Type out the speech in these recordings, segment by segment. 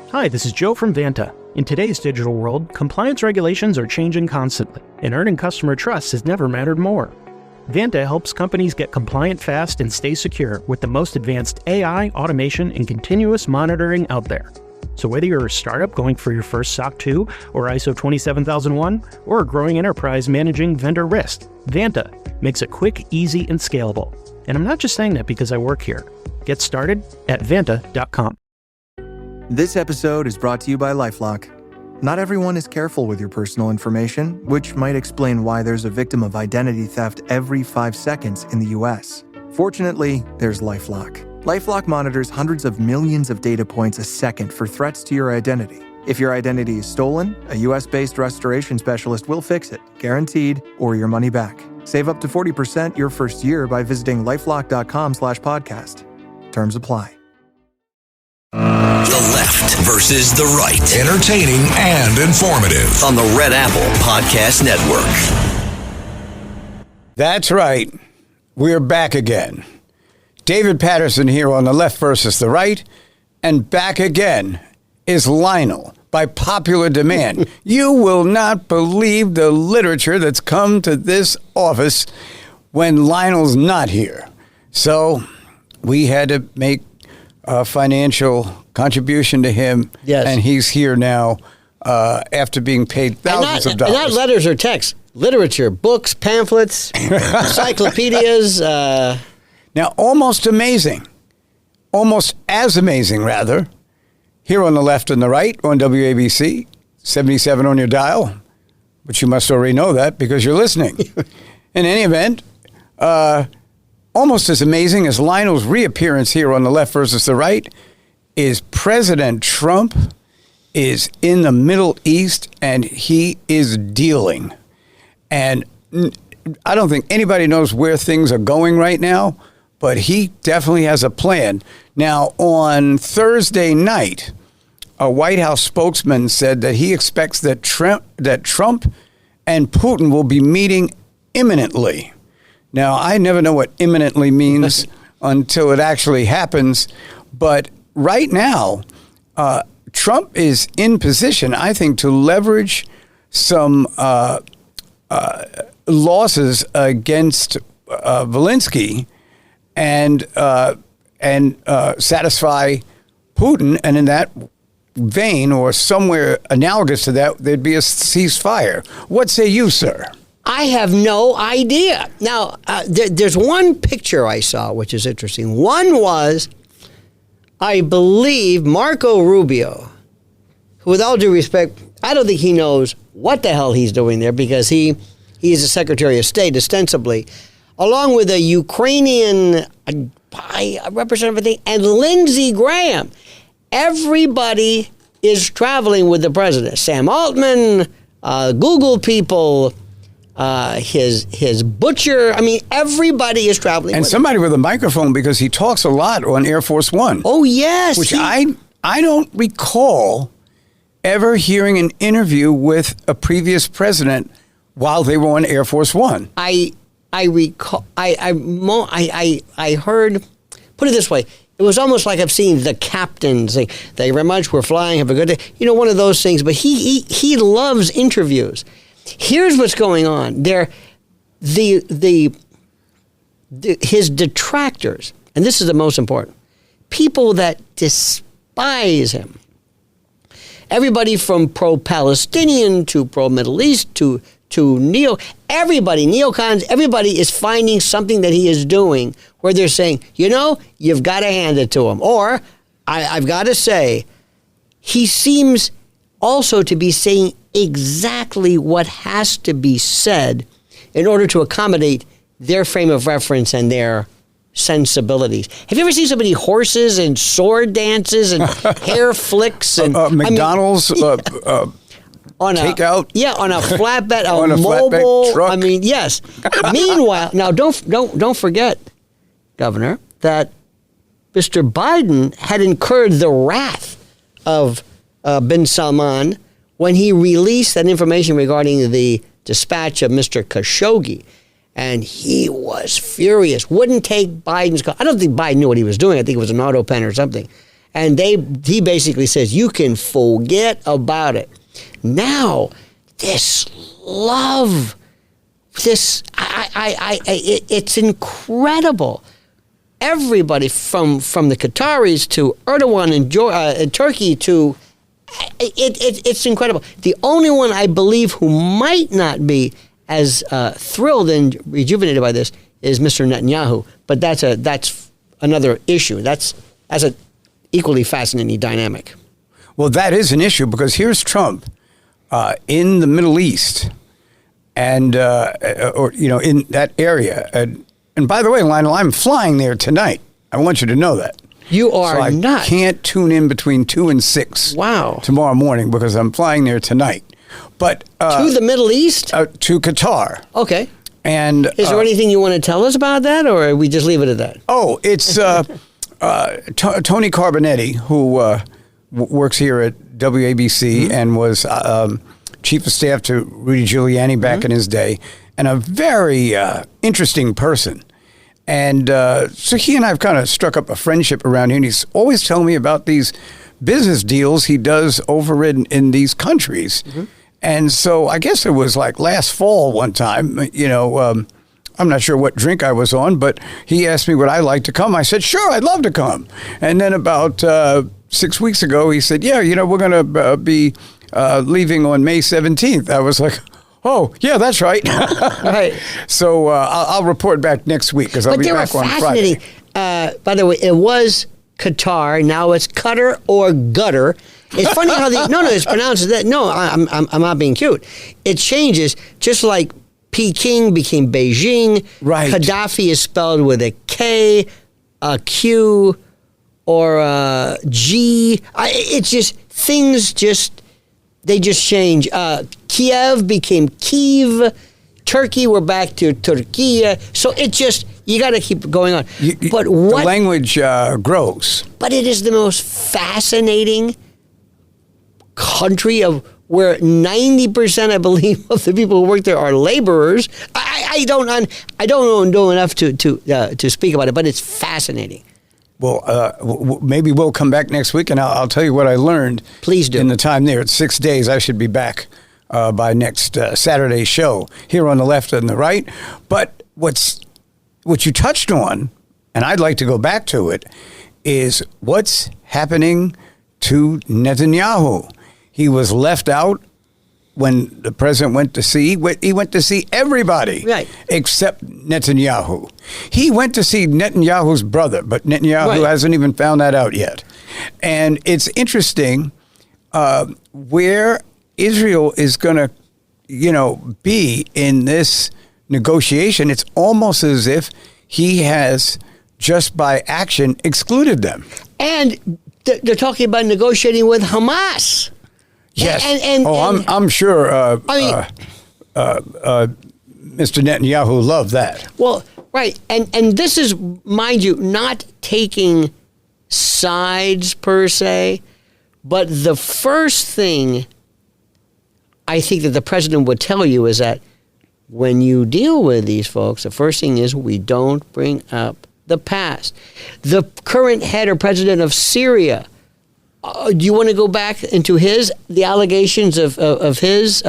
Hi, this is Joe from Vanta. In today's digital world, compliance regulations are changing constantly, and earning customer trust has never mattered more. Vanta helps companies get compliant fast and stay secure with the most advanced AI, automation, and continuous monitoring out there. So whether you're a startup going for your first SOC 2 or ISO 27001, or a growing enterprise managing vendor risk, Vanta makes it quick, easy, and scalable. And I'm not just saying that because I work here. Get started at vanta.com. This episode is brought to you by LifeLock. Not everyone is careful with your personal information, which might explain why there's a victim of identity theft every 5 seconds in the US. Fortunately, there's LifeLock. LifeLock monitors hundreds of millions of data points a second for threats to your identity. If your identity is stolen, a US-based restoration specialist will fix it, guaranteed, or your money back. Save up to 40% your first year by visiting lifelock.com/podcast. Terms apply. The left versus the right. Entertaining and informative. On the Red Apple Podcast Network. That's right. We're back again. David Paterson here on the left versus the right. And back again is Lionel by popular demand. You will not believe the literature that's come to this office when Lionel's not here. So we had to make a financial contribution to him, yes. And he's here now after being paid thousands of dollars. And not letters or texts, literature, books, pamphlets, encyclopedias. Now, almost as amazing, rather, here on the left and the right on WABC, 77 on your dial, but you must already know that because you're listening. In any event, almost as amazing as Lionel's reappearance here on the left versus the right is President Trump is in the Middle East and he is dealing. And I don't think anybody knows where things are going right now, but he definitely has a plan. Now, on Thursday night, a White House spokesman said that he expects that Trump and Putin will be meeting imminently. Now, I never know what imminently means until it actually happens, but right now, Trump is in position, I think, to leverage some losses against Zelensky and satisfy Putin. And in that vein, or somewhere analogous to that, there'd be a ceasefire. What say you, sir? I have no idea. Now, there's one picture I saw, which is interesting. One was, I believe, Marco Rubio, who, with all due respect, I don't think he knows what the hell he's doing there because he is a Secretary of State, ostensibly, along with a Ukrainian representative and Lindsey Graham. Everybody is traveling with the president. Sam Altman, Google people, his butcher. I mean, everybody is traveling. And somebody with a microphone because he talks a lot on Air Force One. Oh, yes. Which I don't recall ever hearing an interview with a previous president while they were on Air Force One. I recall. I heard. Put it this way. It was almost like I've seen the captains. Thank you very much. We're flying. Have a good day. You know, one of those things. But he loves interviews. Here's what's going on. His detractors, and this is the most important, people that despise him. Everybody from pro-Palestinian to pro-Middle East to neocons, everybody is finding something that he is doing where they're saying, you know, you've got to hand it to him. Or, I've got to say, he seems also to be saying exactly what has to be said in order to accommodate their frame of reference and their sensibilities. Have you ever seen so many horses and sword dances and hair flicks and McDonald's on takeout? On a flatbed, on a mobile flatbed truck. I mean, yes. Meanwhile, now don't forget, Governor, that Mr. Biden had incurred the wrath of bin Salman when he released that information regarding the dispatch of Mr. Khashoggi. And he was furious, wouldn't take Biden's call. I don't think Biden knew what he was doing. I think it was an auto pen or something. And he basically says, you can forget about it. Now, this love, it's incredible. Everybody from the Qataris to Erdogan and Turkey to, it's incredible. The only one I believe who might not be as thrilled and rejuvenated by this is Mr. Netanyahu. But that's another issue. That's an equally fascinating dynamic. Well, that is an issue because here's Trump in the Middle East and, in that area. And by the way, Lionel, I'm flying there tonight. I want you to know that. You are not. I can't tune in between 2 and 6 tomorrow morning because I'm flying there tonight. But to the Middle East? To Qatar. Okay. And is there anything you want to tell us about that, or we just leave it at that? Oh, it's Tony Carbonetti, who works here at WABC and was chief of staff to Rudy Giuliani back in his day, and a very interesting person. And so he and I have kind of struck up a friendship around here, and he's always telling me about these business deals he does over in these countries. And so I guess it was like last fall one time, I'm not sure what drink I was on, but he asked me would I like to come. I said, sure, I'd love to come. And then about 6 weeks ago, he said, yeah, we're going to be leaving on May 17th. I was like, oh, yeah, that's right. Right. So I'll report back next week because I'll be back on Friday. By the way, it was Qatar. Now it's Qatar or gutter. It's funny how it's pronounced that. No, I'm not being cute. It changes, just like Peking became Beijing. Right. Gaddafi is spelled with a K, a Q, or a G. It's just things they just change. Kiev became Kiev. Turkey, we're back to Turkey. So it just, you got to keep going on. The language grows. But it is the most fascinating country of where 90%, I believe, of the people who work there are laborers. I don't know enough to speak about it, but it's fascinating. Well, maybe we'll come back next week, and I'll tell you what I learned. Please do. In the time there. It's 6 days. I should be back by next Saturday's show here on the left and the right. But what you touched on, and I'd like to go back to it, is what's happening to Netanyahu. He was left out when the president went to see. He went to see everybody, right, except Netanyahu. He went to see Netanyahu's brother, but Netanyahu hasn't even found that out yet. And it's interesting where Israel is going to, be in this negotiation. It's almost as if he has, just by action, excluded them. And they're talking about negotiating with Hamas. Yes. I'm sure Mr. Netanyahu loved that. Well, right. And this is, mind you, not taking sides per se, but the first thing I think that the president would tell you is that when you deal with these folks, the first thing is we don't bring up the past. The current head or president of Syria, do you want to go back into the allegations of his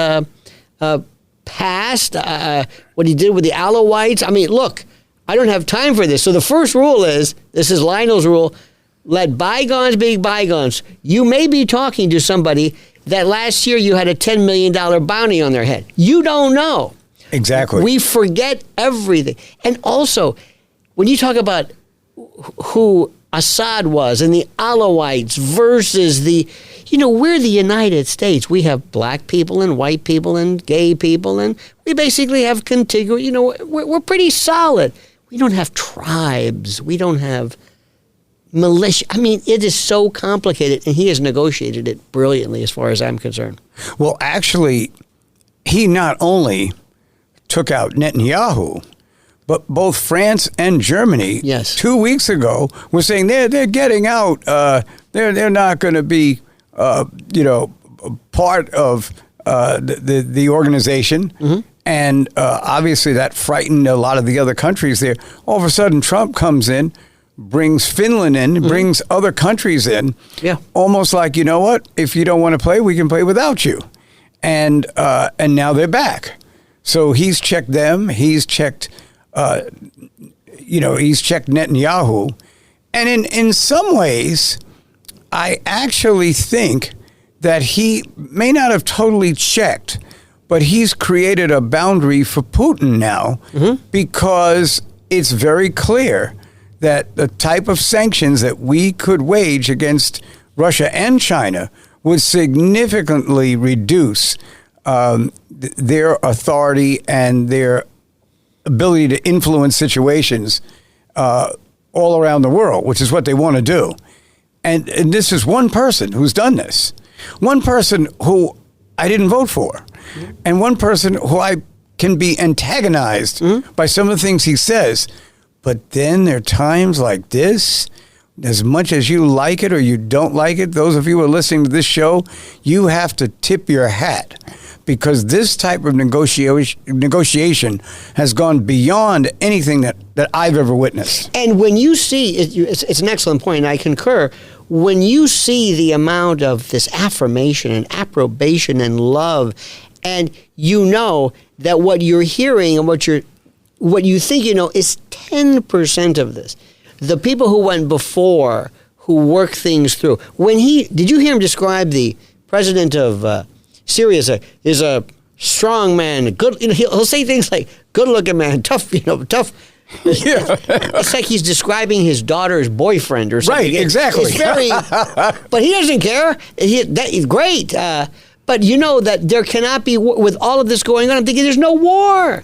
past, what he did with the Alawites? I mean, look, I don't have time for this. So the first rule this is Lionel's rule, let bygones be bygones. You may be talking to somebody that last year you had a $10 million bounty on their head. You don't know. Exactly. We forget everything. And also, when you talk about who Assad was and the Alawites versus we're the United States. We have black people and white people and gay people, and we basically have contiguous, we're pretty solid. We don't have tribes. We don't have militia. I mean, it is so complicated, and he has negotiated it brilliantly as far as I'm concerned. Well, actually, he not only took out Netanyahu, but both France and Germany, 2 weeks ago, were saying they're getting out. They're not going to be, part of the organization. Mm-hmm. And obviously that frightened a lot of the other countries there. All of a sudden, Trump comes in, brings Finland in, brings other countries in. Yeah. Almost like, you know what? If you don't want to play, we can play without you. And now they're back. So he's checked them. He's checked, he's checked Netanyahu. And in some ways, I actually think that he may not have totally checked, but he's created a boundary for Putin now because it's very clear that the type of sanctions that we could wage against Russia and China would significantly reduce their authority and their ability to influence situations all around the world, which is what they want to do. And this is one person who's done this. One person who I didn't vote for. And one person who I can be antagonized by some of the things he says. But then there are times like this, as much as you like it or you don't like it, those of you who are listening to this show, you have to tip your hat. Because this type of negotiation has gone beyond anything that I've ever witnessed. And when you see, it's an excellent point, and I concur, when you see the amount of this affirmation and approbation and love, and you know that what you're hearing and what you think you know is 10% of this. The people who went before, who worked things through. Did you hear him describe the president of Syria is a strong man, good. He'll say things like "good-looking man," tough. Tough. Yeah. It's like he's describing his daughter's boyfriend or something. Right, exactly. It's very, but he doesn't care. He's great. But you know that there cannot be, with all of this going on, I'm thinking there's no war.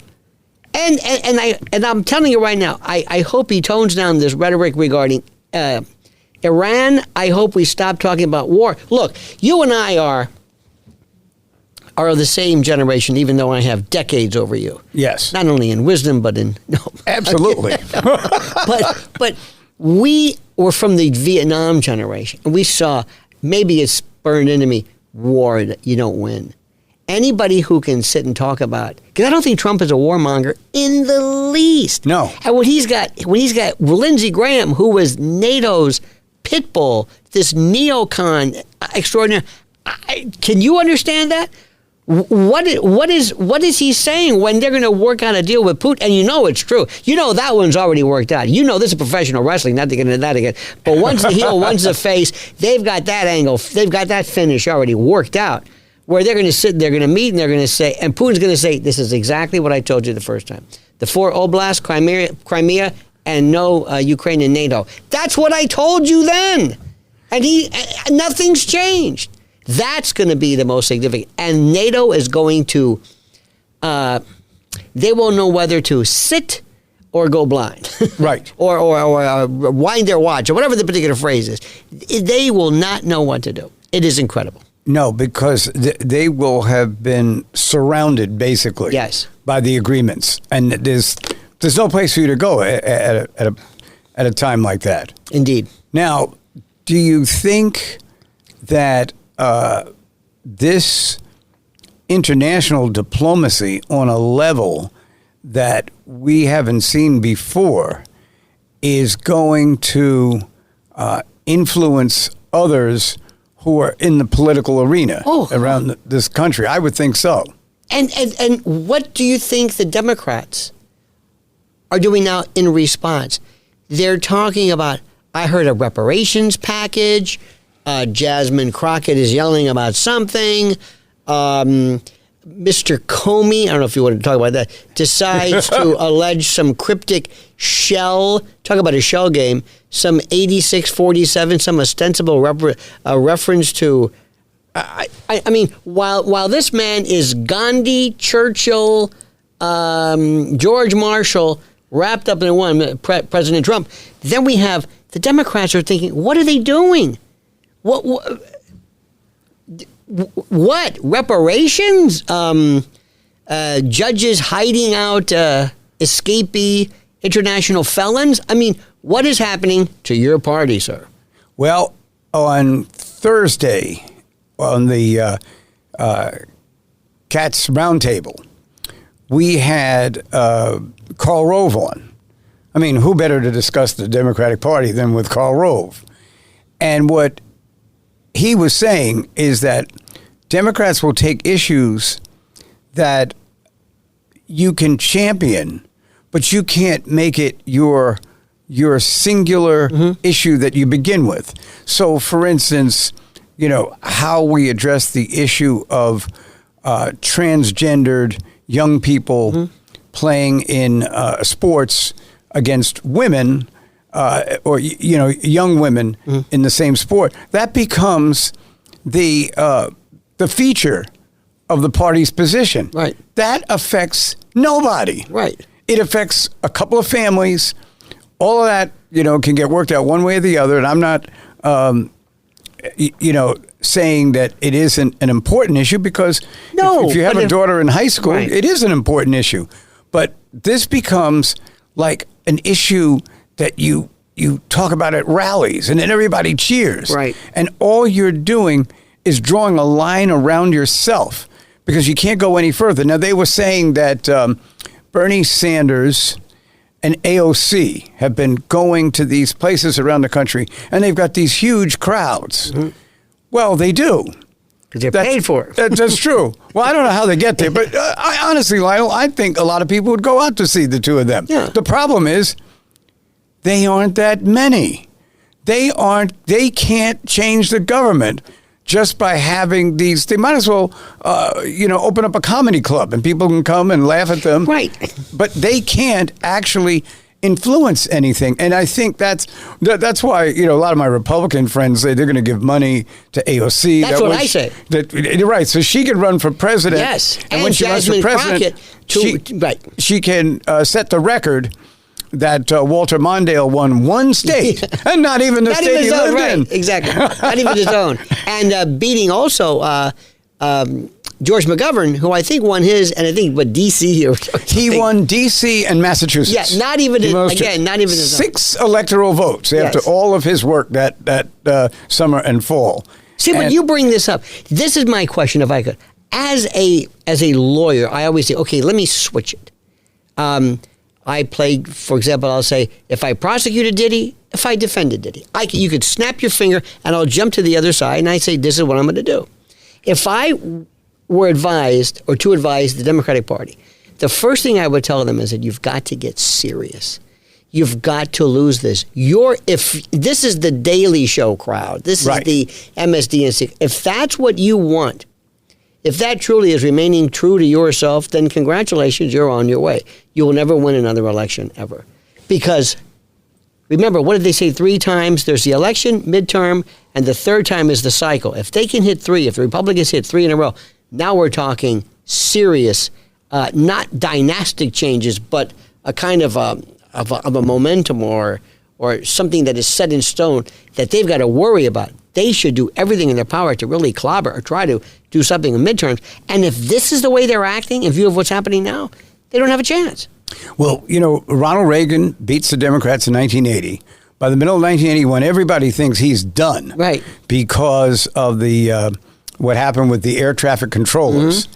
And I'm telling you right now, I hope he tones down this rhetoric regarding Iran. I hope we stop talking about war. Look, you and I are of the same generation, even though I have decades over you. Yes. Not only in wisdom, but in... No. Absolutely. but we were from the Vietnam generation. And we saw, maybe it's burned into me, war that you don't win. Anybody who can sit and talk about... Because I don't think Trump is a warmonger in the least. No. And when he's got Lindsey Graham, who was NATO's pit bull, this neocon extraordinary... Can you understand that? What is he saying when they're going to work out a deal with Putin? And you know it's true. You know that one's already worked out. You know this is professional wrestling, not to get into that again. But once the heel, once the face, they've got that angle, they've got that finish already worked out. Where they're going to sit, they're going to meet, and they're going to say, and Putin's going to say, this is exactly what I told you the first time. The 4 oblasts, Crimea, and no Ukraine in NATO. That's what I told you then. And nothing's changed. That's going to be the most significant. And NATO is going to, they won't know whether to sit or go blind. Right. or wind their watch, or whatever the particular phrase is. They will not know what to do. It is incredible. No, because they will have been surrounded, basically, yes, by the agreements. And there's no place for you to go at a time like that. Indeed. Now, do you think that this international diplomacy on a level that we haven't seen before is going to influence others who are in the political arena around this country? I would think so. And what do you think the Democrats are doing now in response? They're talking about, I heard a reparations package. Jasmine Crockett is yelling about something. Mr. Comey, I don't know if you want to talk about that, decides to allege some cryptic shell, talk about a shell game, some 8647, some ostensible reference to, I mean, while this man is Gandhi, Churchill, George Marshall, wrapped up in one, President Trump, then we have, the Democrats are thinking, what are they doing? What? Reparations? Judges hiding out escapee international felons? I mean, what is happening to your party, sir? Well, on Thursday, on the Cats Roundtable, we had Karl Rove on, I mean, who better to discuss the Democratic Party than with Karl Rove? And what he was saying is that Democrats will take issues that you can champion, but you can't make it your singular issue that you begin with. So, for instance, how we address the issue of transgendered young people playing in sports against women, or young women in the same sport, that becomes the feature of the party's position. Right. That affects nobody. Right. It affects a couple of families. All of that, can get worked out one way or the other. And I'm not, saying that it isn't an important issue, because if you have a daughter in high school, right. It is an important issue. But this becomes like an issue that you talk about at rallies, and then everybody cheers. Right. And all you're doing is drawing a line around yourself, because you can't go any further. Now, they were saying that Bernie Sanders and AOC have been going to these places around the country, and they've got these huge crowds. Well, they do. Because they're paid for it. That's true. Well, I don't know how they get there, but honestly, Lionel, I think a lot of people would go out to see the two of them. Yeah. The problem is they aren't that many. They can't change the government just by having these. They might as well, open up a comedy club and people can come and laugh at them. Right. But they can't actually influence anything. And I think that's why, a lot of my Republican friends say they're going to give money to AOC. That's what I say. You're right. So she can run for president. Yes. And when she runs for president, she can set the record that Walter Mondale won one state, and not even the state he lived in. Exactly. Not even his own. And beating also George McGovern, who I think won his, and I think D.C. or he won D.C. and Massachusetts. Yeah, not even his own. 6 electoral votes after all of his work that summer and fall. See, but you bring this up. This is my question, if I could. As a lawyer, I always say, okay, let me switch it. I play, for example, I'll say, if I prosecuted Diddy, if I defended Diddy, you could snap your finger and I'll jump to the other side and I say, this is what I'm going to do. If I were advised or to advise the Democratic Party, the first thing I would tell them is that you've got to get serious. You've got to lose this. If this is the Daily Show crowd, this is the MSDNC. If that's what you want, if that truly is remaining true to yourself, then congratulations, you're on your way. You will never win another election ever. Because, remember, what did they say 3 times? There's the election, midterm, and the third time is the cycle. If they can hit 3, if the Republicans hit 3 in a row, now we're talking serious, not dynastic changes, but a kind of a momentum or something that is set in stone that they've got to worry about. They should do everything in their power to really clobber or try to do something in midterms. And if this is the way they're acting, in view of what's happening now, they don't have a chance. Well, Ronald Reagan beats the Democrats in 1980. By the middle of 1981, everybody thinks he's done. Right. Because of the what happened with the air traffic controllers.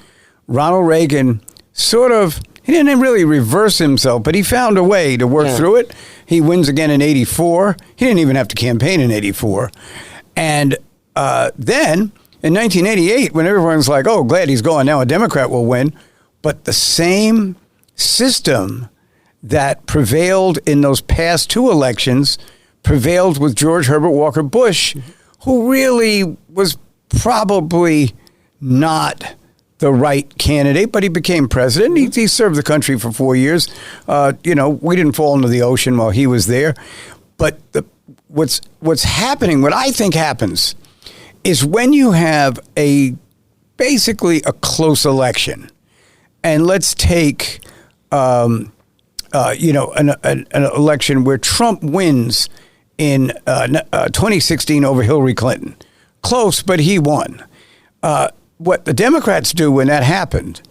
Ronald Reagan he didn't really reverse himself, but he found a way to work through it. He wins again in 84. He didn't even have to campaign in 84. And then in 1988, when everyone's like, oh, glad he's gone, now a Democrat will win. But the same system that prevailed in those past 2 elections prevailed with George Herbert Walker Bush, who really was probably not the right candidate, but he became president. He served the country for 4 years. We didn't fall into the ocean while he was there. But what's happening, what I think happens, is when you have basically a close election, and let's take an election where Trump wins in 2016 over Hillary Clinton. Close, but he won. What the Democrats do when that happened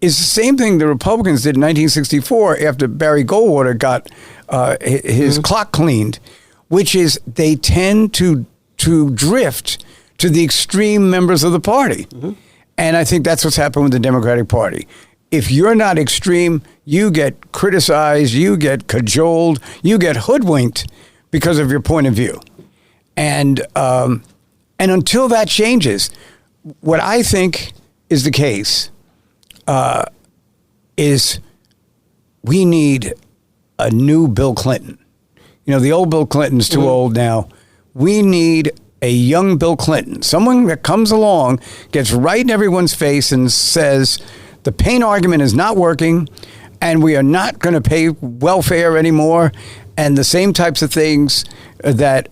is the same thing the Republicans did in 1964 after Barry Goldwater got his clock cleaned, which is they tend to drift to the extreme members of the party. And I think that's what's happened with the Democratic Party. if you're not extreme, you get criticized, you get cajoled, you get hoodwinked because of your point of view. And until that changes, what I think is the case is we need a new Bill Clinton. You know, the old Bill Clinton's too old now. We need a young Bill Clinton, someone that comes along, gets right in everyone's face and says, the pain argument is not working, and we are not going to pay welfare anymore, and the same types of things that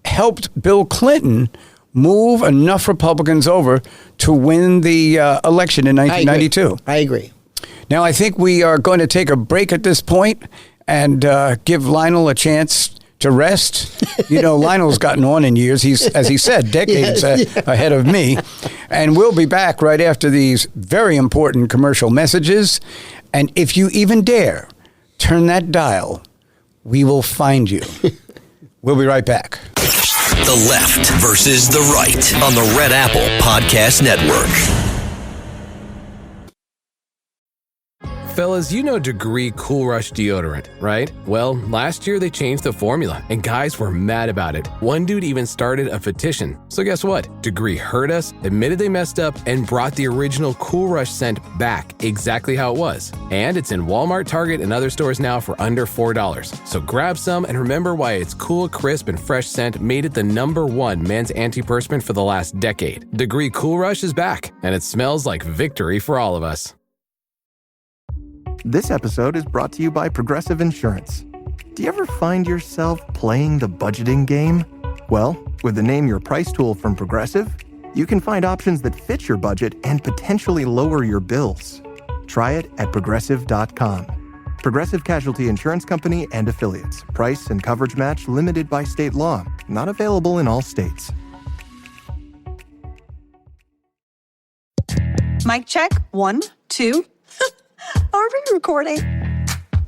helped Bill Clinton move enough Republicans over to win the election in 1992. I agree. Now, I think we are going to take a break at this point and give Lionel a chance to rest. You know, Lionel's gotten on in years. He's, as he said, decades ahead of me. And we'll be back right after these very important commercial messages. And if you even dare turn that dial, we will find you. We'll be right back. The Left versus the Right on the Red Apple Podcast Network. Fellas, you know Degree Cool Rush deodorant, right? Well, last year they changed the formula, and guys were mad about it. One dude even started a petition. So guess what? Degree heard us, admitted they messed up, and brought the original Cool Rush scent back exactly how it was. And it's in Walmart, Target, and other stores now for under $4. So grab some and remember why its cool, crisp, and fresh scent made it the #1 men's antiperspirant for the last decade. Degree Cool Rush is back, and it smells like victory for all of us. This episode is brought to you by Progressive Insurance. Do you ever find yourself playing the budgeting game? Well, with the Name Your Price tool from Progressive, you can find options that fit your budget and potentially lower your bills. Try it at Progressive.com. Progressive Casualty Insurance Company and Affiliates. Price and coverage match limited by state law. Not available in all states. Mic check. 1, 2. Are we recording?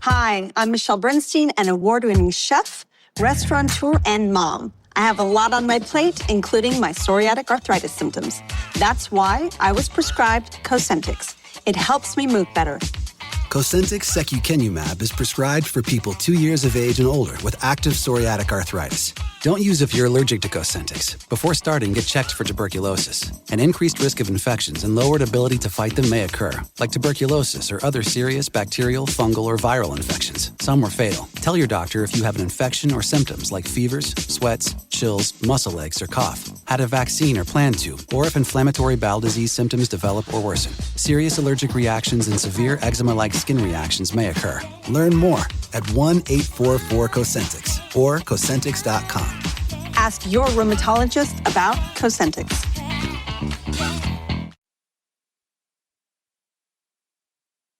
Hi, I'm Michelle Bernstein, an award-winning chef, restaurateur, and mom. I have a lot on my plate, including my psoriatic arthritis symptoms. That's why I was prescribed Cosentyx. It helps me move better. Cosentyx secukinumab is prescribed for people 2 years of age and older with active psoriatic arthritis. Don't use if you're allergic to Cosentyx. Before starting, get checked for tuberculosis. An increased risk of infections and lowered ability to fight them may occur, like tuberculosis or other serious bacterial, fungal, or viral infections. Some were fatal. Tell your doctor if you have an infection or symptoms like fevers, sweats, chills, muscle aches, or cough, had a vaccine or plan to, or if inflammatory bowel disease symptoms develop or worsen. Serious allergic reactions and severe eczema-like skin reactions may occur. Learn more at 1-844-COSENTYX or Cosentyx.com. Ask your rheumatologist about Cosentyx.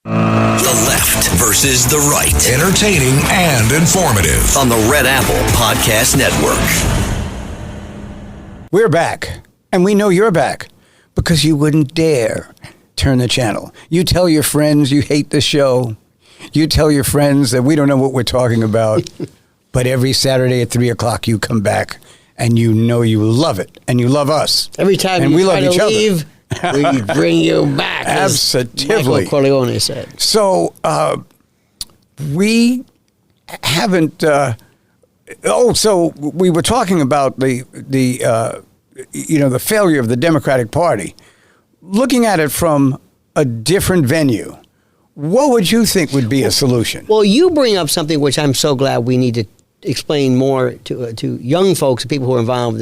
The Left versus the Right. Entertaining and informative on the Red Apple Podcast Network. We're back, and we know you're back because you wouldn't dare turn the channel. You tell your friends you hate the show. You tell your friends that we don't know what we're talking about. But every Saturday at 3 o'clock, you come back, and you know you love it, and you love us. Every time and you we try love to each leave, we bring you back. as Absolutely. Michael Corleone said. So we haven't. So we were talking about the failure of the Democratic Party. Looking at it from a different venue, what would you think would be a solution? Well, you bring up something which I'm so glad we need to explain more to young folks, people who are involved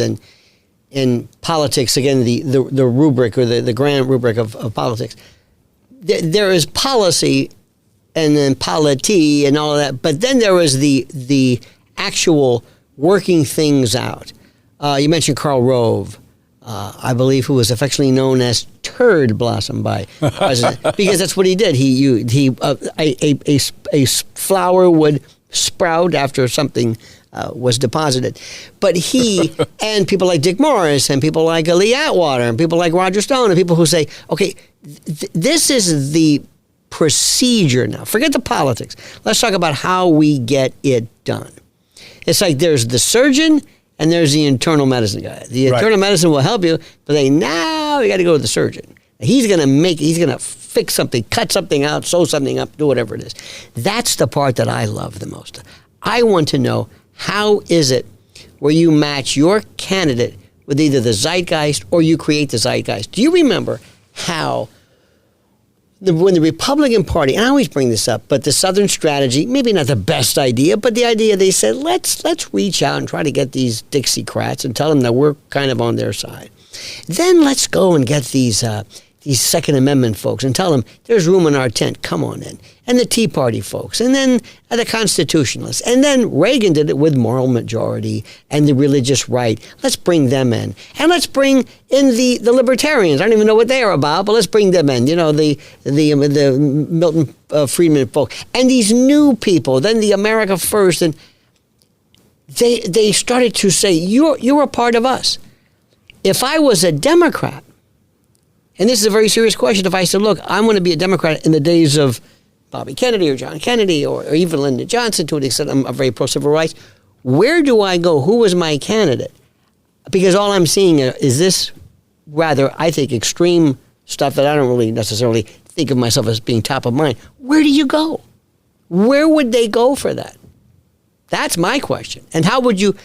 in politics. Again, the rubric or the grand rubric of politics. There is policy, and then polity, and all of that. But then there is the actual working things out. You mentioned Karl Rove. I believe, who was affectionately known as Turd Blossom by President, because that's what he did. A flower would sprout after something was deposited, but he and people like Dick Morris and people like Lee Atwater and people like Roger Stone and people who say, okay, this is the procedure now. Forget the politics. Let's talk about how we get it done. It's like there's the surgeon and there's the internal medicine guy. The internal medicine will help you, but you got to go to the surgeon. He's going to fix something, cut something out, sew something up, do whatever it is. That's the part that I love the most. I want to know, how is it where you match your candidate with either the zeitgeist or you create the zeitgeist? Do you remember how when the Republican Party, and I always bring this up, but the Southern strategy, maybe not the best idea, but the idea they said, let's reach out and try to get these Dixiecrats and tell them that we're kind of on their side. Then let's go and get these Second Amendment folks and tell them there's room in our tent, come on in. And the Tea Party folks, and then the Constitutionalists. And then Reagan did it with moral majority and the religious right. Let's bring them in. And let's bring in the libertarians. I don't even know what they are about, but let's bring them in. You know, the Milton Friedman folk. And these new people, then the America First. And they started to say, you're a part of us. If I was a Democrat, and this is a very serious question, if I said, look, I'm going to be a Democrat in the days of Bobby Kennedy or John Kennedy or even Lyndon Johnson, to an extent, I'm very pro-civil rights, where do I go? Who was my candidate? Because all I'm seeing is this rather, I think, extreme stuff that I don't really necessarily think of myself as being top of mind. Where do you go? Where would they go for that? That's my question. And how would you,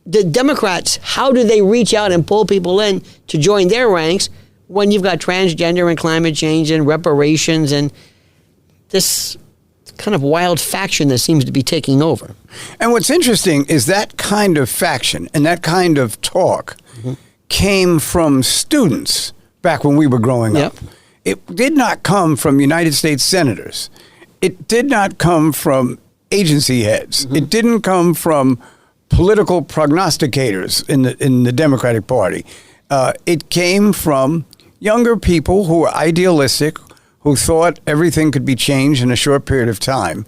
the Democrats, how do they reach out and pull people in to join their ranks when you've got transgender and climate change and reparations and this kind of wild faction that seems to be taking over? And what's interesting is that kind of faction and that kind of talk came from students back when we were growing up. It did not come from United States senators. It did not come from agency heads. It didn't come from political prognosticators in the Democratic Party. It came from younger people who were idealistic, who thought everything could be changed in a short period of time.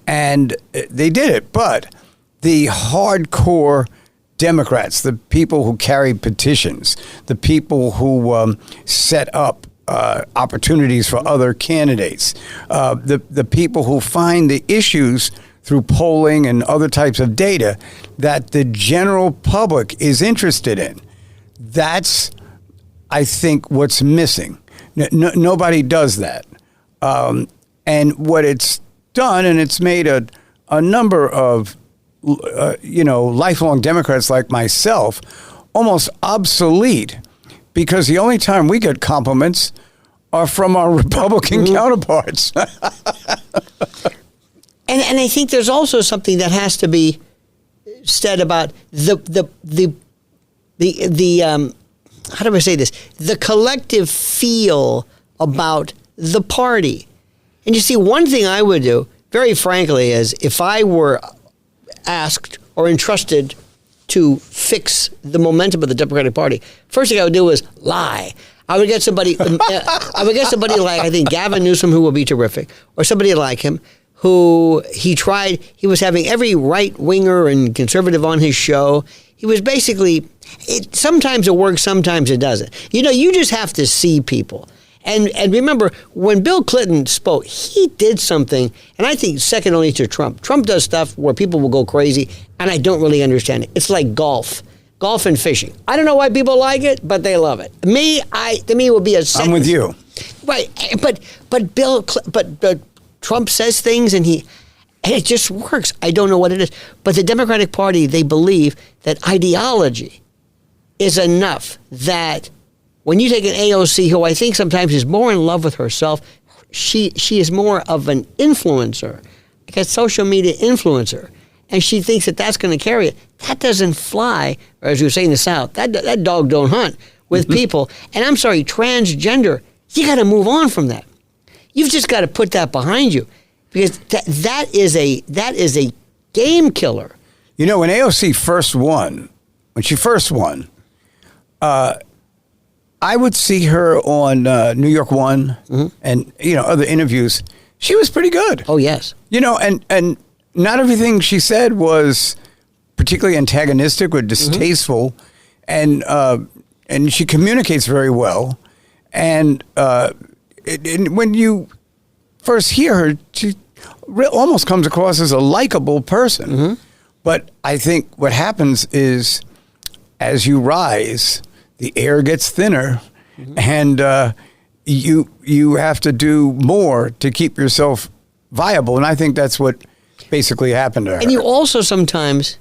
And they did it. But the hardcore Democrats, the people who carried petitions, the people who set up opportunities for other candidates, the people who find the issues through polling and other types of data that the general public is interested in. That's, I think, what's missing. Nobody does that. And what it's done, and it's made a number of, lifelong Democrats like myself almost obsolete, because the only time we get compliments are from our Republican counterparts. And I think there's also something that has to be said about the how do I say this? The collective feel about the party. And you see, one thing I would do, very frankly, is if I were asked or entrusted to fix the momentum of the Democratic Party, first thing I would do is lie. I would get somebody. Like, I think, Gavin Newsom, who will be terrific, or somebody like him, who he was having every right-winger and conservative on his show. He was basically, sometimes it works, sometimes it doesn't. You just have to see people. And remember, when Bill Clinton spoke, he did something, and I think second only to Trump. Trump does stuff where people will go crazy, and I don't really understand it. It's like golf and fishing. I don't know why people like it, but they love it. To me, it would be a sentence. I'm with you. Right, but Trump says things, and it just works. I don't know what it is. But the Democratic Party, they believe that ideology is enough, that when you take an AOC, who I think sometimes is more in love with herself, she is more of an influencer, like a social media influencer, and she thinks that that's going to carry it. That doesn't fly, or as we say in the South, that dog don't hunt with people. And I'm sorry, transgender, you got to move on from that. You've just got to put that behind you, because that is a game killer. When AOC first won, I would see her on New York One and other interviews. She was pretty good. Oh yes. And not everything she said was particularly antagonistic or distasteful, and she communicates very well. And when you first hear her, she almost comes across as a likable person. But I think what happens is, as you rise, the air gets thinner, and you have to do more to keep yourself viable. And I think that's what basically happened to her. And you also sometimes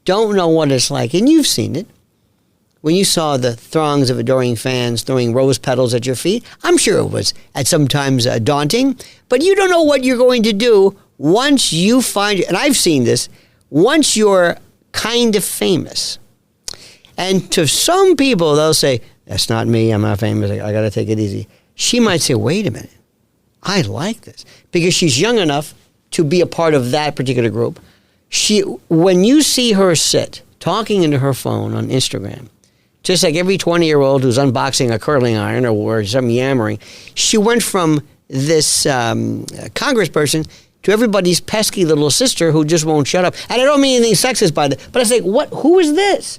don't know what it's like, and you've seen it, when you saw the throngs of adoring fans throwing rose petals at your feet. I'm sure it was at sometimes daunting, but you don't know what you're going to do once you find, and I've seen this, once you're kind of famous. And to some people, they'll say, that's not me, I'm not famous, I got to take it easy. She might say, wait a minute, I like this. Because she's young enough to be a part of that particular group. When you see her sit, talking into her phone on Instagram, just like every 20-year-old who's unboxing a curling iron or some yammering, she went from this congressperson to everybody's pesky little sister who just won't shut up. And I don't mean anything sexist by that, but I say, who is this?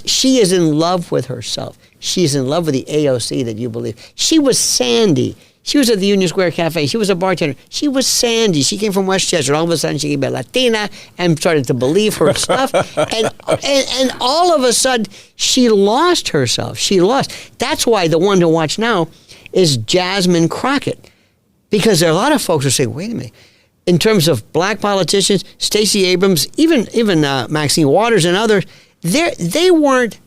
She is in love with herself. She's in love with the AOC that you believe. She was Sandy. She was at the Union Square Cafe. She was a bartender. She was Sandy. She came from Westchester. All of a sudden, she became a Latina and started to believe her stuff. And all of a sudden, she lost herself. She lost. That's why the one to watch now is Jasmine Crockett. Because there are a lot of folks who say, wait a minute. In terms of black politicians, Stacey Abrams, even Maxine Waters and others, they would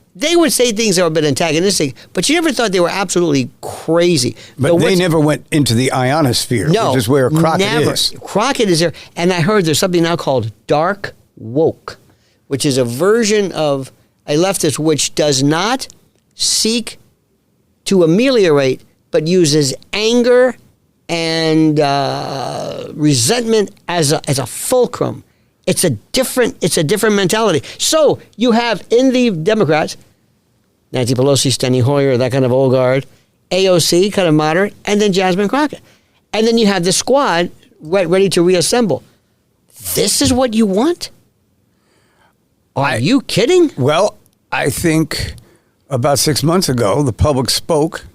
say things that were a bit antagonistic, but you never thought they were absolutely crazy. But they never went into the ionosphere, no, which is where Crockett is. Crockett is there. And I heard there's something now called dark woke, which is a version of a leftist which does not seek to ameliorate, but uses anger and resentment as a fulcrum. It's a different mentality. So you have in the Democrats, Nancy Pelosi, Steny Hoyer, that kind of old guard, AOC, kind of moderate, and then Jasmine Crockett. And then you have the squad ready to reassemble. This is what you want? Are you kidding? Well, I think about 6 months ago, the public spoke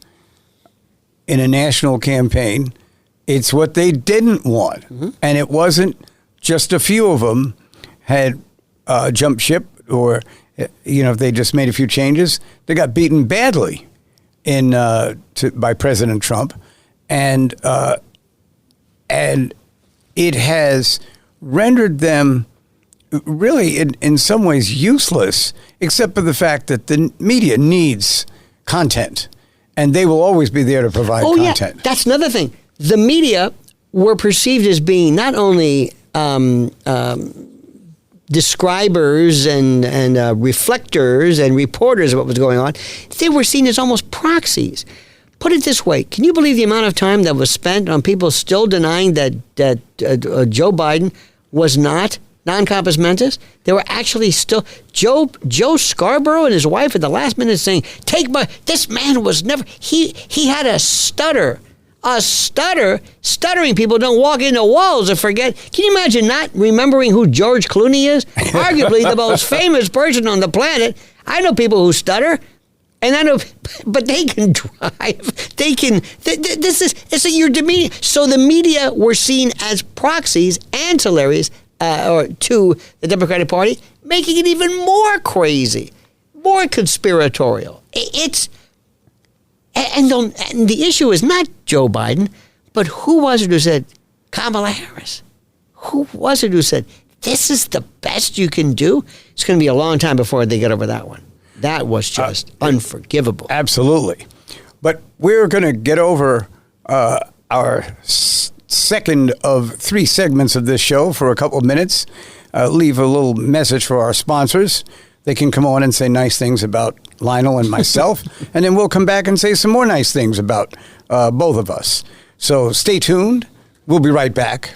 in a national campaign. It's what they didn't want. Mm-hmm. And it wasn't just a few of them had jumped ship or, if they just made a few changes. They got beaten badly by President Trump. And it has rendered them really in some ways useless, except for the fact that the media needs content. And they will always be there to provide content. Yeah, that's another thing. The media were perceived as being not only describers and reflectors and reporters of what was going on, they were seen as almost proxies. Put it this way, can you believe the amount of time that was spent on people still denying that Joe Biden was not non-compos mentis? They were actually still, Joe Scarborough and his wife at the last minute saying, this man was never, he had a stutter. Stuttering people don't walk into walls and forget. Can you imagine not remembering who George Clooney is? Arguably the most famous person on the planet. I know people who stutter, but they can drive. They can. It's your demeanor. So the media were seen as proxies, ancillaries, to the Democratic Party, making it even more crazy, more conspiratorial. And the issue is not Joe Biden, but who was it who said, Kamala Harris? Who was it who said, this is the best you can do? It's going to be a long time before they get over that one. That was just unforgivable. Absolutely. But we're going to get over our second of 3 segments of this show for a couple of minutes, leave a little message for our sponsors. They can come on and say nice things about Lionel and myself, and then we'll come back and say some more nice things about both of us. So stay tuned. We'll be right back.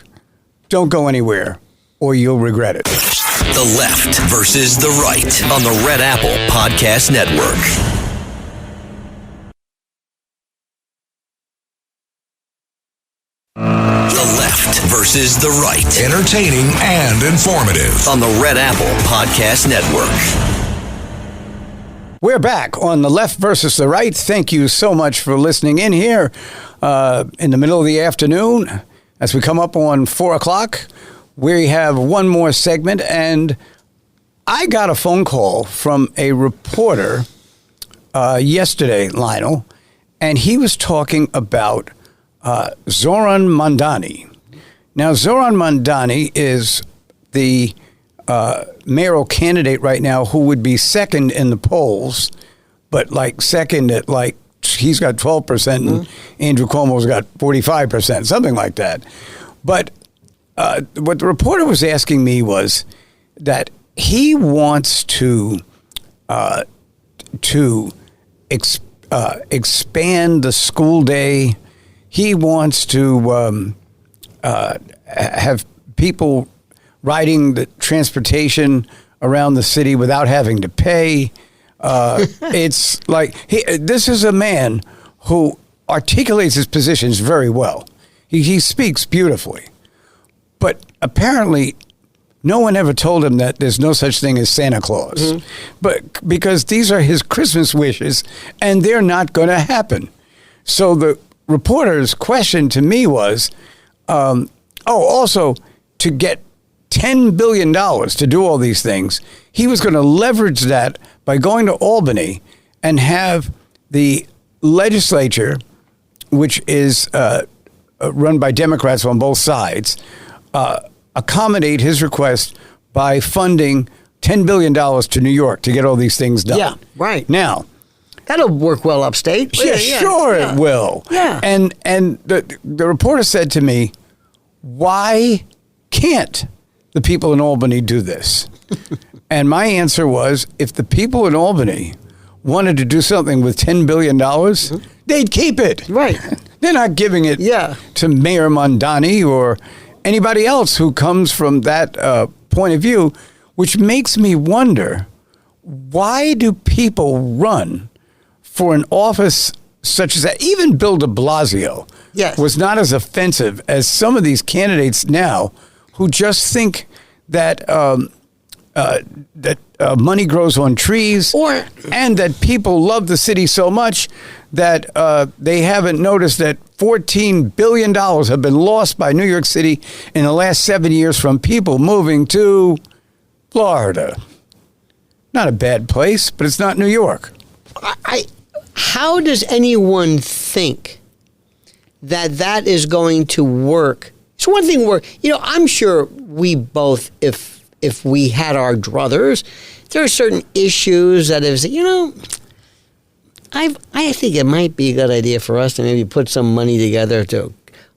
Don't go anywhere, or you'll regret it. The Left versus the Right on the Red Apple Podcast Network. The Left versus the Right. Entertaining and informative on the Red Apple Podcast Network. We're back on The Left versus the Right. Thank you so much for listening in here in the middle of the afternoon. As we come up on 4 o'clock, we have one more segment. And I got a phone call from a reporter yesterday, Lionel. and he was talking about Zoran Mandani. Now, Zoran Mandani is the mayoral candidate right now who would be second in the polls, but like second at like, he's got 12% and Andrew Cuomo's got 45%, something like that. But what the reporter was asking me was that he wants to expand the school day. He wants to have people riding the transportation around the city without having to pay. It's like this is a man who articulates his positions very well. He speaks beautifully, but apparently no one ever told him that there's no such thing as Santa Claus, but because these are his Christmas wishes and they're not going to happen. So the reporter's question to me was, also to get $10 billion to do all these things, he was going to leverage that by going to Albany and have the legislature, which is run by Democrats on both sides, accommodate his request by funding $10 billion to New York to get all these things done. Yeah, right. Now, that'll work well upstate. Sure it will. Yeah. And the reporter said to me, why can't the people in Albany do this? And my answer was, if the people in Albany wanted to do something with $10 billion, they'd keep it. Right. They're not giving it to Mayor Mondani or anybody else who comes from that point of view, which makes me wonder, why do people run for an office such as that? Even Bill de Blasio was not as offensive as some of these candidates now who just think that money grows on trees, and that people love the city so much that they haven't noticed that $14 billion have been lost by New York City in the last 7 years from people moving to Florida. Not a bad place, but it's not New York. How does anyone think that is going to work? It's one thing where, I'm sure we both, if we had our druthers, there are certain issues that is, I think it might be a good idea for us to maybe put some money together to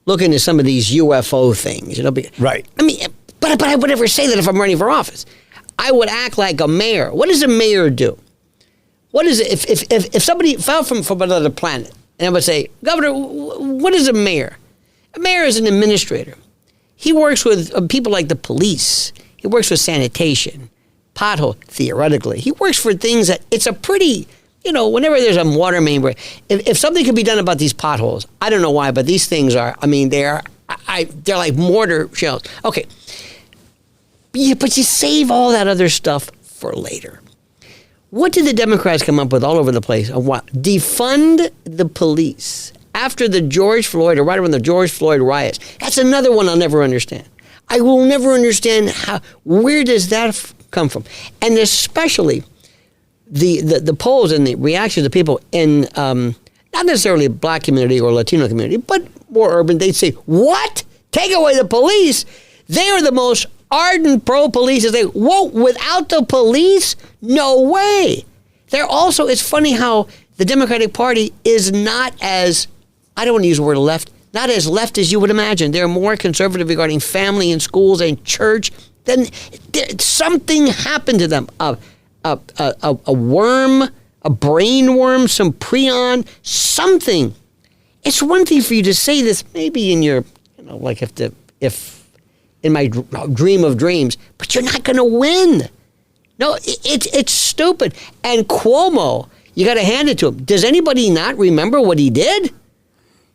look into some of these UFO things. Right. I mean, but I would never say that if I'm running for office. I would act like a mayor. What does a mayor do? What is it if somebody fell from another planet, and I would say, Governor, what is a mayor? A mayor is an administrator. He works with people like the police. He works with sanitation, pothole, theoretically. He works for things that it's a pretty, whenever there's a water main break, if something could be done about these potholes, I don't know why, but these things are, they're like mortar shells. Okay. Yeah, but you save all that other stuff for later. What did the Democrats come up with all over the place? What? Defund the police after the George Floyd, or right around the George Floyd riots. That's another one I'll never understand. I will never understand where does that come from? And especially the polls and the reactions of people in not necessarily the black community or Latino community, but more urban, they'd say, what? Take away the police? They are the most ardent pro-police. As they, whoa, without the police? No way. They're also, it's funny how the Democratic Party is not as, I don't want to use the word left, not as left as you would imagine. They're more conservative regarding family and schools and church. Then something happened to them. A worm, a brain worm, some prion, something. It's one thing for you to say this maybe in your, like if in my dream of dreams, but you're not going to win. No, it's stupid. And Cuomo, you got to hand it to him. Does anybody not remember what he did?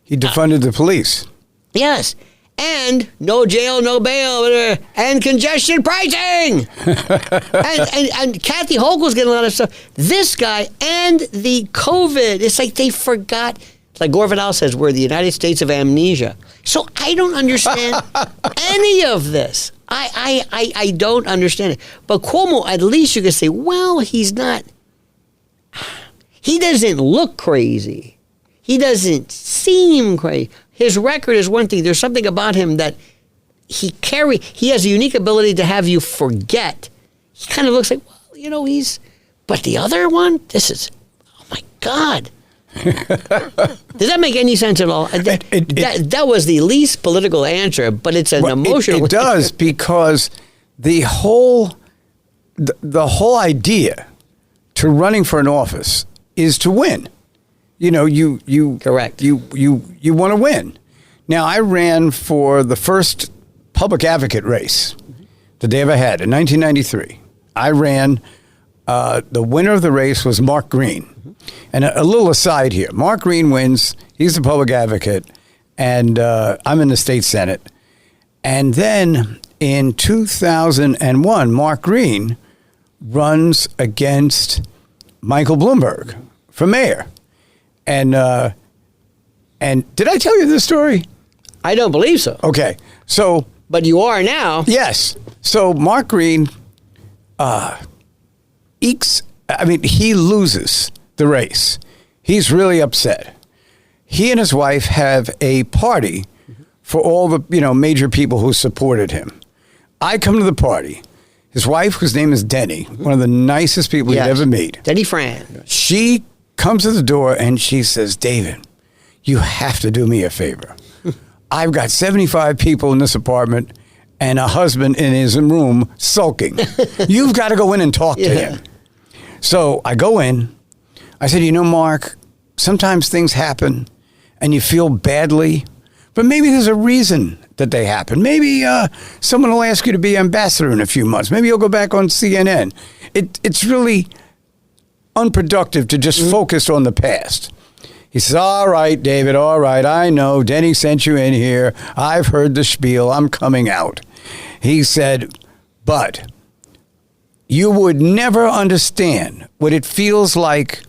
He defunded the police. Yes. And no jail, no bail, and congestion pricing. and Kathy Hochul's getting a lot of stuff. This guy and the COVID, it's like they forgot. It's like Gore Vidal says, we're the United States of amnesia. So I don't understand any of this. I don't understand it. But Cuomo, at least you can say, well, he's not. He doesn't look crazy. He doesn't seem crazy. His record is one thing. There's something about him that he has a unique ability to have you forget. He kind of looks like, well, but the other one, oh my God. Does that make any sense at all? That was the least political answer, but it's an emotional. It does, because the whole idea to running for an office is to win. Correct. You want to win. Now, I ran for the first public advocate race that they ever had in 1993. I ran. The winner of the race was Mark Green. And a little aside here, Mark Green wins. He's the public advocate, and I'm in the state Senate. And then in 2001, Mark Green runs against Michael Bloomberg for mayor. And did I tell you this story? I don't believe so. Okay, so. But you are now. Yes. So Mark Green, he loses the race. He's really upset. He and his wife have a party for all the major people who supported him. I come to the party. His wife, whose name is Denny, one of the nicest people you'd ever meet. Denny Fran. She comes to the door and she says, David, you have to do me a favor. I've got 75 people in this apartment and a husband in his room sulking. You've got to go in and talk to him. So I go in. I said, Mark, sometimes things happen and you feel badly, but maybe there's a reason that they happen. Maybe someone will ask you to be ambassador in a few months. Maybe you'll go back on CNN. It's really unproductive to just focus on the past. He says, all right, David, all right, I know. Denny sent you in here. I've heard the spiel. I'm coming out. He said, but you would never understand what it feels like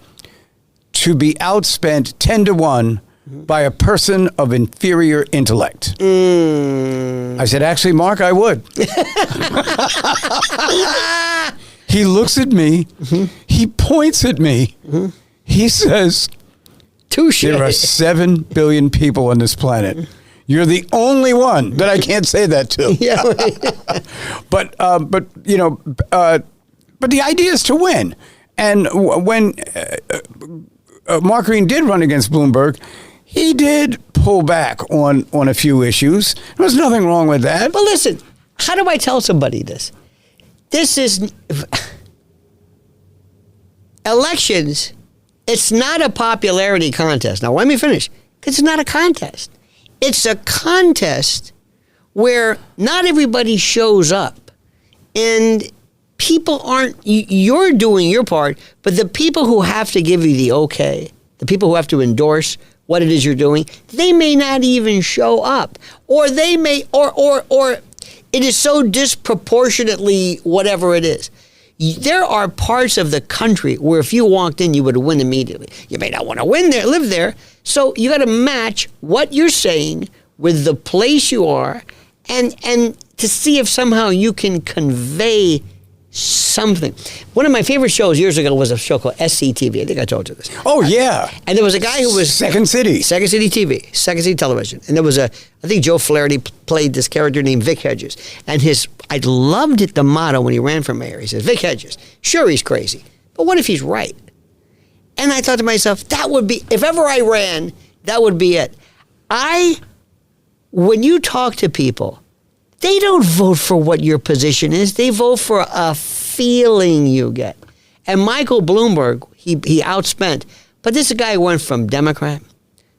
to be outspent 10-1 by a person of inferior intellect. I said, actually, Mark, I would. He looks at me. He points at me. He says, touche. There are 7 billion people on this planet. You're the only one that I can't say that to. Yeah. But the idea is to win. And when Mark Green did run against Bloomberg, he did pull back on a few issues. There was nothing wrong with that. But listen, how do I tell somebody this? This is elections. It's not a popularity contest. Now, let me finish. Because it's not a contest. It's a contest where not everybody shows up. And people aren't, you're doing your part, but the people who have to give you the okay, the people who have to endorse what it is you're doing, they may not even show up. Or they may, or it is so disproportionately whatever it is. There are parts of the country where if you walked in, you would win immediately. You may not want to live there. So you got to match what you're saying with the place you are and to see if somehow you can convey something. One of my favorite shows years ago was a show called SCTV. I think I told you this. Oh, yeah. And there was a guy who was... Second City TV, Second City Television. And there was I think Joe Flaherty played this character named Vic Hedges. And I loved it, the motto when he ran for mayor. He says, Vic Hedges, sure he's crazy, but what if he's right? And I thought to myself, that would be, if ever I ran, that would be it. When you talk to people, they don't vote for what your position is. They vote for a feeling you get. And Michael Bloomberg, he outspent. But this guy went from Democrat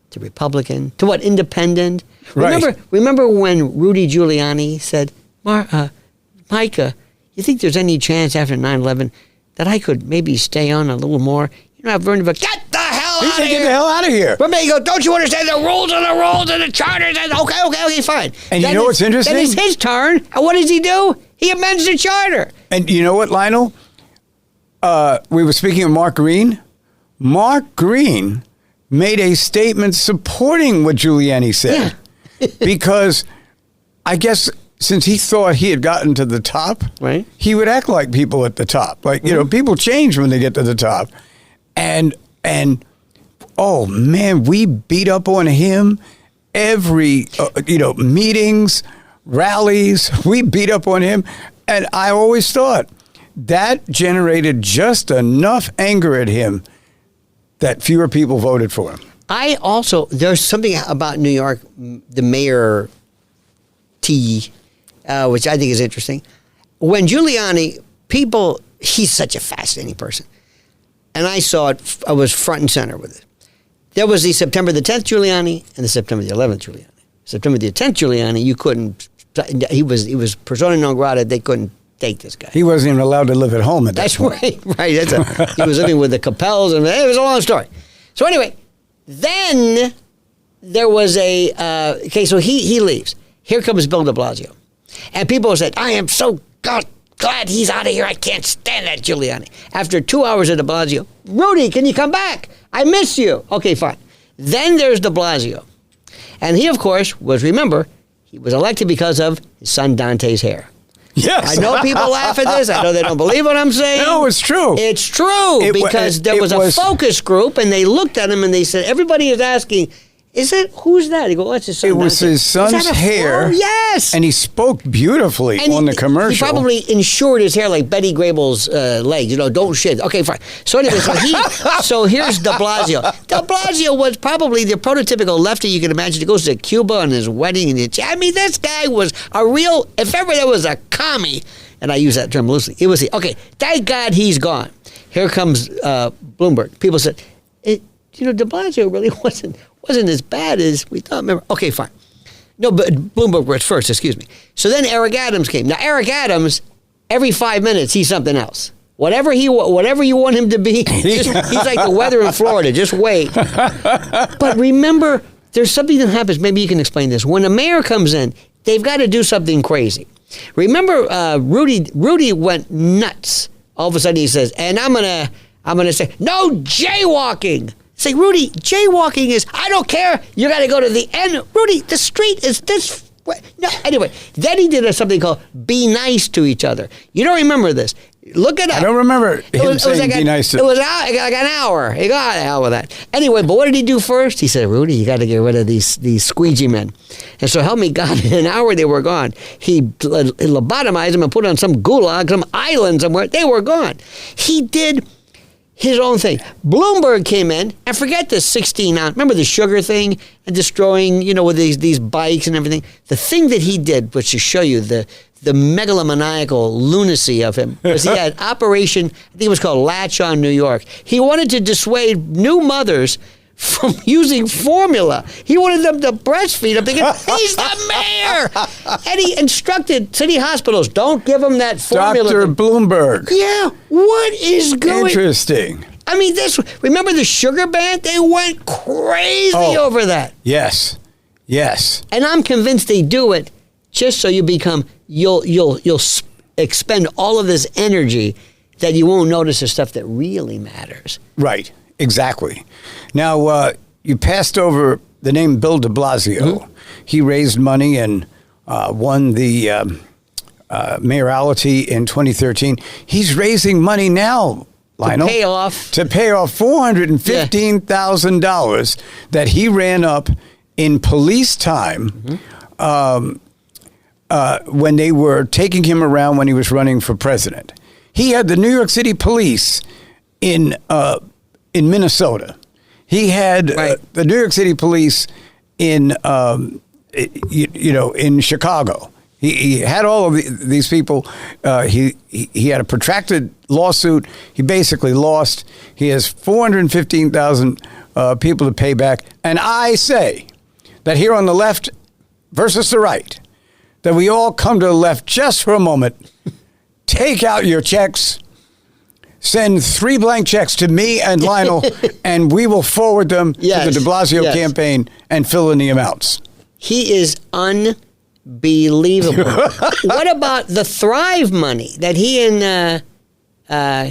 to Republican to what, independent? Right. Remember when Rudy Giuliani said, Micah, you think there's any chance after 9/11 that I could maybe stay on a little more? I've learned about, get the hell out of here. Get the hell out of here. But you go, don't you understand the rules and the charters? And okay, fine. And then you know what's interesting? Then it's his turn. And what does he do? He amends the charter. And you know what, Lionel? We were speaking of Mark Green. Mark Green made a statement supporting what Giuliani said. Yeah. Because I guess since he thought he had gotten to the top, right, he would act like people at the top. Like, people change when they get to the top. And oh man, we beat up on him every, meetings, rallies, we beat up on him. And I always thought that generated just enough anger at him that fewer people voted for him. There's something about New York, the mayor T, which I think is interesting. When Giuliani, he's such a fascinating person. And I saw it, I was front and center with it. There was the September the 10th Giuliani and the September the 11th Giuliani. September the 10th Giuliani, you couldn't, he was persona non grata, they couldn't take this guy. He wasn't even allowed to live at home at that point. Right. He was living with the Capels, and it was a long story. So anyway, then there was so he leaves. Here comes Bill de Blasio. And people said, I am so glad he's out of here. I can't stand that Giuliani. After 2 hours at de Blasio, Rudy, can you come back? I miss you. Okay, fine. Then there's de Blasio. And he, of course, he was elected because of his son Dante's hair. Yes. I know people laugh at this. I know they don't believe what I'm saying. No, it's true. It's true because there was a focus group, and they looked at him and they said, everybody is asking, who's that? He goes, that's his son. It was his son's hair. Yes. And he spoke beautifully on the commercial. He probably insured his hair like Betty Grable's legs. Don't shit. Okay, fine. So anyway, so here's de Blasio. De Blasio was probably the prototypical lefty you can imagine. He goes to Cuba on his wedding. This guy was a real, if ever there was a commie, and I use that term loosely, it was he. Okay, thank God he's gone. Here comes Bloomberg. People said, de Blasio really wasn't as bad as we thought. Remember? Okay, fine. No, but Bloomberg was first, excuse me. So then Eric Adams came. Now, Eric Adams, every 5 minutes, he's something else. Whatever you want him to be, he's like the weather in Florida. Just wait. But remember, there's something that happens. Maybe you can explain this. When a mayor comes in, they've got to do something crazy. Remember, Rudy went nuts. All of a sudden, he says, and I'm gonna say, no jaywalking. Say, Rudy, jaywalking is, I don't care. You got to go to the end. Rudy, the street is this way. No, anyway. Then he did something called be nice to each other. You don't remember this. Look it up. I don't remember him saying be nice to. It was like an hour. He got the hell with that. Anyway, but what did he do first? He said, Rudy, you got to get rid of these squeegee men. And so help me God, in an hour they were gone. He lobotomized them and put on some gulag, some island somewhere. They were gone. He did his own thing. Bloomberg came in, and forget the 16-ounce. Remember the sugar thing and destroying, with these bikes and everything? The thing that he did, which to show you the megalomaniacal lunacy of him, was he had Operation, I think it was called Latch on New York. He wanted to dissuade new mothers from using formula. He wanted them to breastfeed. I'm thinking, he's the mayor! And he instructed city hospitals, don't give them that formula. Dr. Bloomberg. Yeah, what is going on? Interesting. I mean, remember the sugar ban? They went crazy over that. Yes. And I'm convinced they do it just so you'll expend all of this energy that you won't notice the stuff that really matters. Right. Exactly. Now, you passed over the name Bill de Blasio. Mm-hmm. He raised money and won the mayoralty in 2013. He's raising money now, Lionel. To pay off $415,000 that he ran up in police time when they were taking him around when he was running for president. He had the New York City police in Minnesota. He had the New York City police in in Chicago. He had all of these people. He had a protracted lawsuit. He basically lost. He has 415,000 people to pay back. And I say that here on the left versus the right, that we all come to the left just for a moment. Take out your checks. Send 3 blank checks to me and Lionel, and we will forward them to the de Blasio campaign and fill in the amounts. He is unbelievable. What about the Thrive money that he and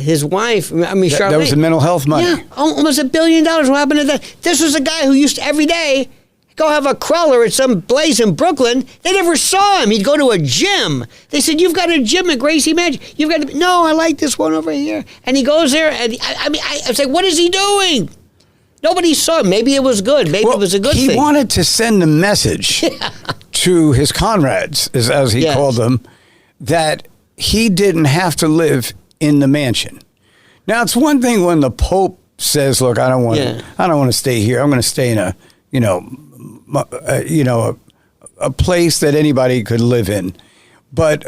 his wife, Charlotte? That was the mental health money. Yeah, almost $1 billion. What happened to that? This was a guy who used to every day go have a crawler at some place in Brooklyn. They never saw him. He'd go to a gym. They said, you've got a gym at Gracie Mansion. You've got to, no, I like this one over here. And he goes there, and I was like, what is he doing? Nobody saw it. Maybe it was good. Maybe it was a good thing. He wanted to send a message to his comrades, as he called them, that he didn't have to live in the mansion. Now, it's one thing when the Pope says, "Look, I don't want to stay here. I'm going to stay in a place that anybody could live in." But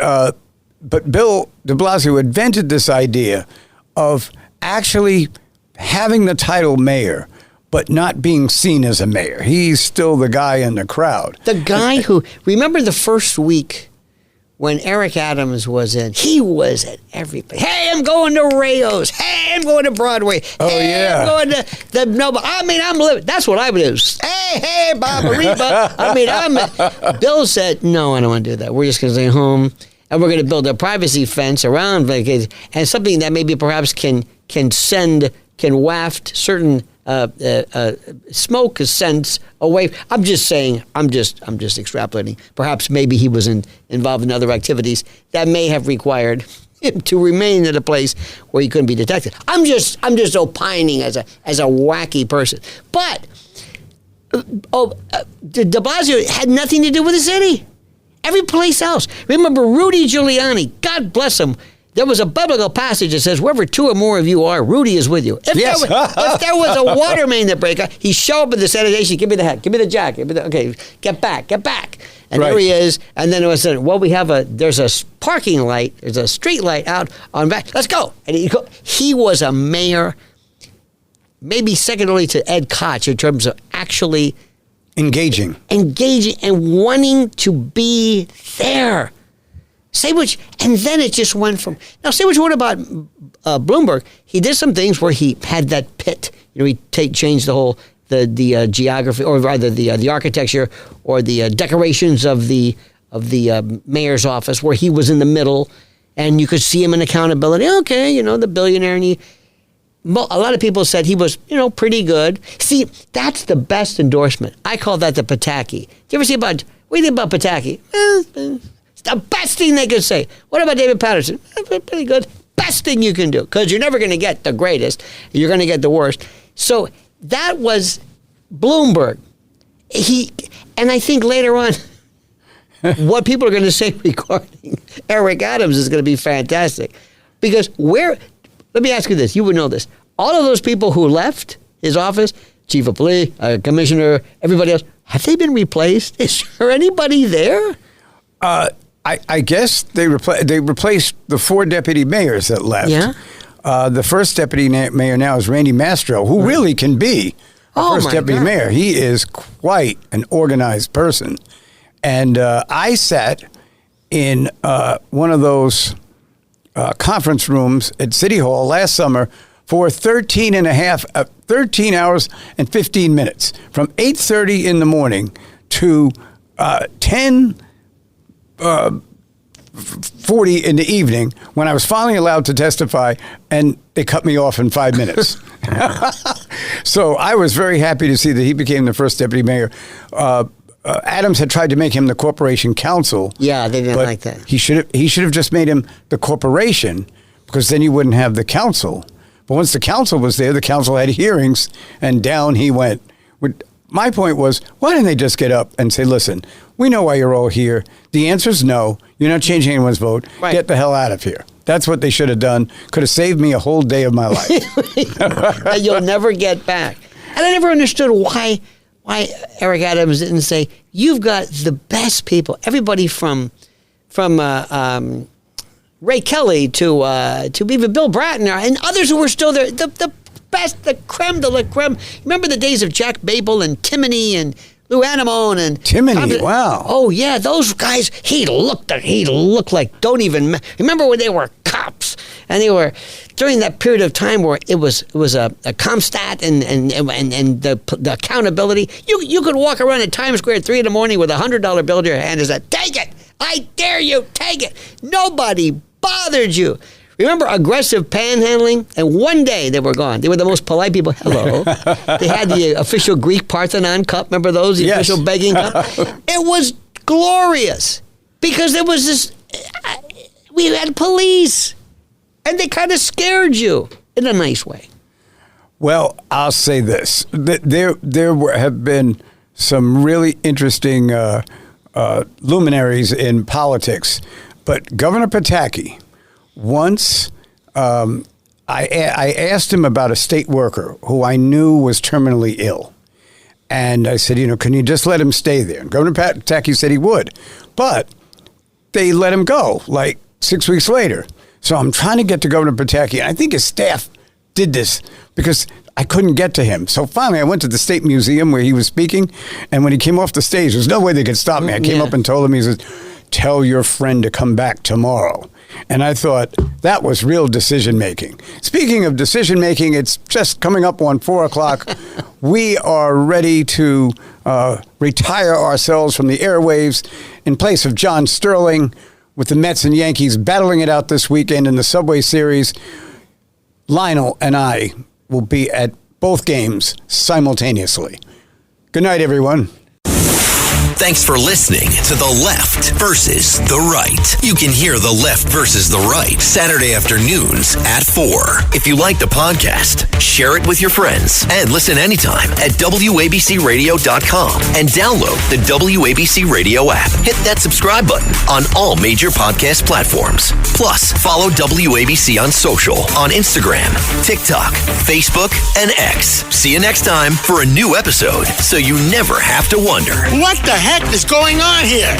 Bill de Blasio invented this idea of actually having the title mayor, but not being seen as a mayor. He's still the guy in the crowd. The guy who, remember the first week when Eric Adams was in, he was at every place. Hey, I'm going to Rayo's. Hey, I'm going to Broadway. Hey, I'm going to the Nobel. I'm living. That's what I would do. Hey, Baba. Bill said, no, I don't want to do that. We're just going to stay home, and we're going to build a privacy fence around vacation, and something that maybe perhaps can waft certain smoke scents away. I'm just saying. I'm just extrapolating. Perhaps maybe he was involved in other activities that may have required him to remain at a place where he couldn't be detected. I'm just opining as a wacky person. But de Blasio had nothing to do with the city. Every place else. Remember Rudy Giuliani? God bless him. There was a biblical passage that says, wherever two or more of you are, Rudy is with you. If there was a water main that break, he'd show up at the sanitation, give me the hat, give me the jacket, okay, get back. And there he is. And then it was, there's a parking light, there's a street light out on back. Let's go. And he was a mayor, maybe second only to Ed Koch in terms of actually engaging and wanting to be there. And then it just went from. Now, say what you want about Bloomberg. He did some things where he had that pit. He changed the whole the geography, or rather the architecture or the decorations of the mayor's office, where he was in the middle, and you could see him in accountability. Okay, the billionaire, and a lot of people said he was, pretty good. See, that's the best endorsement. I call that the Pataki. Do you ever see what do you think about Pataki? It's the best thing they could say. What about David Paterson? Pretty good. Best thing you can do, because you're never going to get the greatest. You're going to get the worst. So that was Bloomberg. And I think later on, what people are going to say regarding Eric Adams is going to be fantastic. Because let me ask you this. You would know this. All of those people who left his office, chief of police, commissioner, everybody else, have they been replaced? Is there anybody there? I guess they replaced the 4 deputy mayors that left. Yeah. The first deputy mayor now is Randy Mastro, who really can be the first deputy mayor. He is quite an organized person. And I sat in one of those conference rooms at City Hall last summer for 13 hours and 15 minutes, from 8:30 in the morning to 10:40 in the evening, when I was finally allowed to testify, and they cut me off in 5 minutes. So I was very happy to see that he became the first deputy mayor. Adams had tried to make him the corporation counsel. Yeah, they didn't like that. He should have just made him the corporation, because then you wouldn't have the council. But once the council was there, the council had hearings, and down he went. My point was, why didn't they just get up and say, listen, we know why you're all here. The answer is no. You're not changing anyone's vote. Right. Get the hell out of here. That's what they should have done. Could have saved me a whole day of my life. That you'll never get back. And I never understood why Eric Adams didn't say, you've got the best people. Everybody from Ray Kelly to even Bill Bratton and others who were still there. The best, the creme de la creme. Remember the days of Jack Babel and Timoney and Lou Anemone and Timoney. Wow. Oh yeah, those guys. He looked like remember when they were cops and they were during that period of time where it was a Comstat and the accountability. You could walk around at Times Square at 3 a.m. with $100 bill in your hand and say, "Take it! I dare you! Take it!" Nobody bothered you. Remember aggressive panhandling? And one day they were gone. They were the most polite people. Hello. They had the official Greek Parthenon cup. Remember those? The official begging cup. It was glorious because there was this. We had police, and they kind of scared you in a nice way. Well, I'll say this. There have been some really interesting luminaries in politics. But Governor Pataki, once I asked him about a state worker who I knew was terminally ill. And I said, can you just let him stay there? And Governor Pataki said he would. But they let him go like 6 weeks later. So I'm trying to get to Governor Pataki. And I think his staff did this because I couldn't get to him. So finally I went to the State Museum where he was speaking. And when he came off the stage, there's no way they could stop me. I came up and told him, he said, tell your friend to come back tomorrow. And I thought that was real decision making. Speaking of decision making, it's just coming up on 4 o'clock. We are ready to retire ourselves from the airwaves in place of John Sterling, with the Mets and Yankees battling it out this weekend in the Subway Series. Lionel and I will be at both games simultaneously. Good night, everyone. Thanks for listening to The Left versus the Right. You can hear The Left versus the Right Saturday afternoons at 4. If you like the podcast, share it with your friends and listen anytime at WABCRadio.com and download the WABC Radio app. Hit that subscribe button on all major podcast platforms. Plus, follow WABC on social on Instagram, TikTok, Facebook, and X. See you next time for a new episode so you never have to wonder. What the heck is going on here?